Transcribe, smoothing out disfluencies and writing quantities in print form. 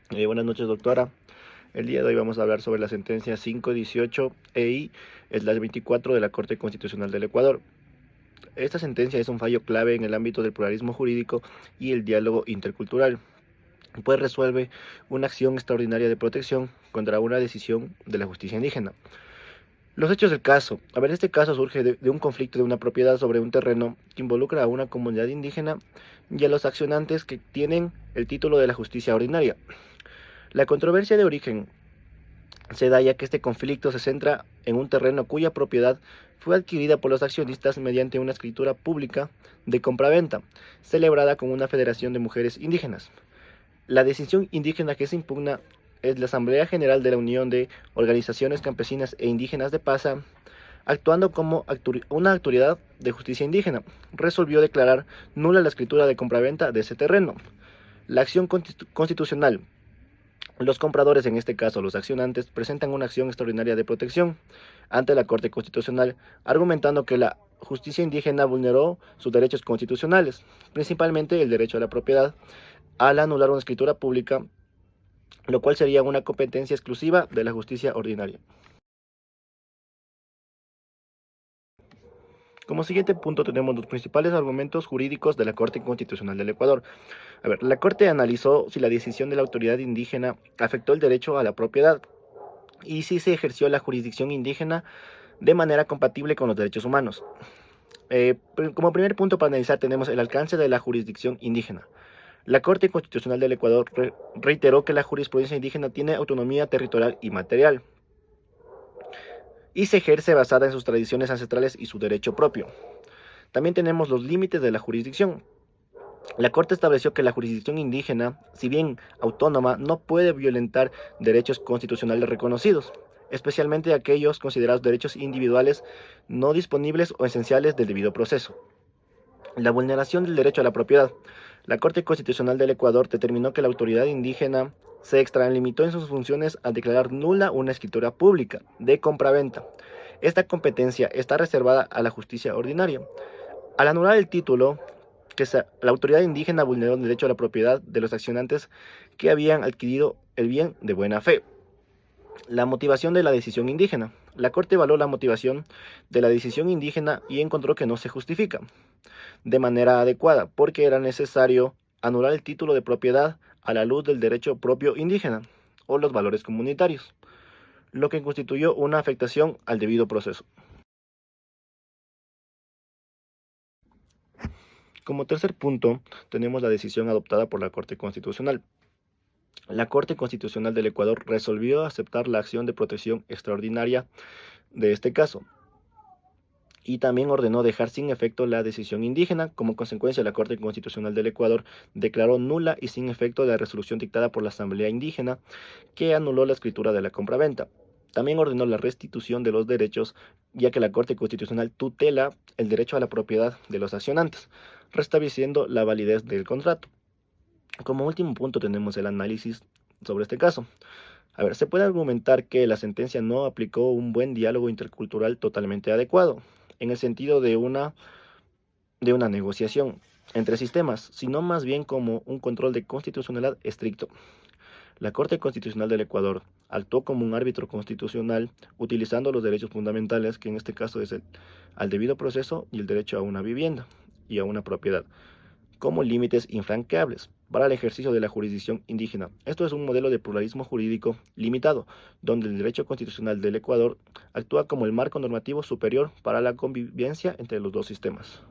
Buenas noches, doctora. El día de hoy vamos a hablar sobre la sentencia 518-EI/24 de la Corte Constitucional del Ecuador. Esta sentencia es un fallo clave en el ámbito del pluralismo jurídico y el diálogo intercultural, pues resuelve una acción extraordinaria de protección contra una decisión de la justicia indígena. Los hechos del caso. Este caso surge de un conflicto de una propiedad sobre un terreno que involucra a una comunidad indígena y a los accionantes que tienen el título de la justicia ordinaria. La controversia de origen se da ya que este conflicto se centra en un terreno cuya propiedad fue adquirida por los accionistas mediante una escritura pública de compraventa, celebrada con una federación de mujeres indígenas. La decisión indígena que se impugna es la Asamblea General de la Unión de Organizaciones Campesinas e Indígenas de Pasa, actuando como una autoridad de justicia indígena, resolvió declarar nula la escritura de compraventa de ese terreno. La acción constitucional. Los compradores, en este caso los accionantes, presentan una acción extraordinaria de protección ante la Corte Constitucional, argumentando que la justicia indígena vulneró sus derechos constitucionales, principalmente el derecho a la propiedad, al anular una escritura pública, lo cual sería una competencia exclusiva de la justicia ordinaria. Como siguiente punto tenemos los principales argumentos jurídicos de la Corte Constitucional del Ecuador. La Corte analizó si la decisión de la autoridad indígena afectó el derecho a la propiedad y si se ejerció la jurisdicción indígena de manera compatible con los derechos humanos. Como primer punto para analizar tenemos el alcance de la jurisdicción indígena. La Corte Constitucional del Ecuador reiteró que la jurisprudencia indígena tiene autonomía territorial y material y se ejerce basada en sus tradiciones ancestrales y su derecho propio. También tenemos los límites de la jurisdicción. La Corte estableció que la jurisdicción indígena, si bien autónoma, no puede violentar derechos constitucionales reconocidos, especialmente aquellos considerados derechos individuales no disponibles o esenciales del debido proceso. La vulneración del derecho a la propiedad. La Corte Constitucional del Ecuador determinó que la autoridad indígena se extralimitó en sus funciones al declarar nula una escritura pública de compraventa. Esta competencia está reservada a la justicia ordinaria. Al anular el título, la autoridad indígena vulneró el derecho a la propiedad de los accionantes que habían adquirido el bien de buena fe. La motivación de la decisión indígena. La Corte evaluó la motivación de la decisión indígena y encontró que no se justifica de manera adecuada, porque era necesario anular el título de propiedad a la luz del derecho propio indígena o los valores comunitarios, lo que constituyó una afectación al debido proceso. Como tercer punto, tenemos la decisión adoptada por la Corte Constitucional. La Corte Constitucional del Ecuador resolvió aceptar la acción de protección extraordinaria de este caso y también ordenó dejar sin efecto la decisión indígena. Como consecuencia, la Corte Constitucional del Ecuador declaró nula y sin efecto la resolución dictada por la Asamblea Indígena que anuló la escritura de la compraventa. También ordenó la restitución de los derechos, ya que la Corte Constitucional tutela el derecho a la propiedad de los accionantes, restableciendo la validez del contrato. Como último punto tenemos el análisis sobre este caso. Se puede argumentar que la sentencia no aplicó un buen diálogo intercultural totalmente adecuado, en el sentido de una negociación entre sistemas, sino más bien como un control de constitucionalidad estricto. La Corte Constitucional del Ecuador actuó como un árbitro constitucional utilizando los derechos fundamentales, que en este caso es al debido proceso y el derecho a una vivienda y a una propiedad, como límites infranqueables para el ejercicio de la jurisdicción indígena. Esto es un modelo de pluralismo jurídico limitado, donde el derecho constitucional del Ecuador actúa como el marco normativo superior para la convivencia entre los dos sistemas.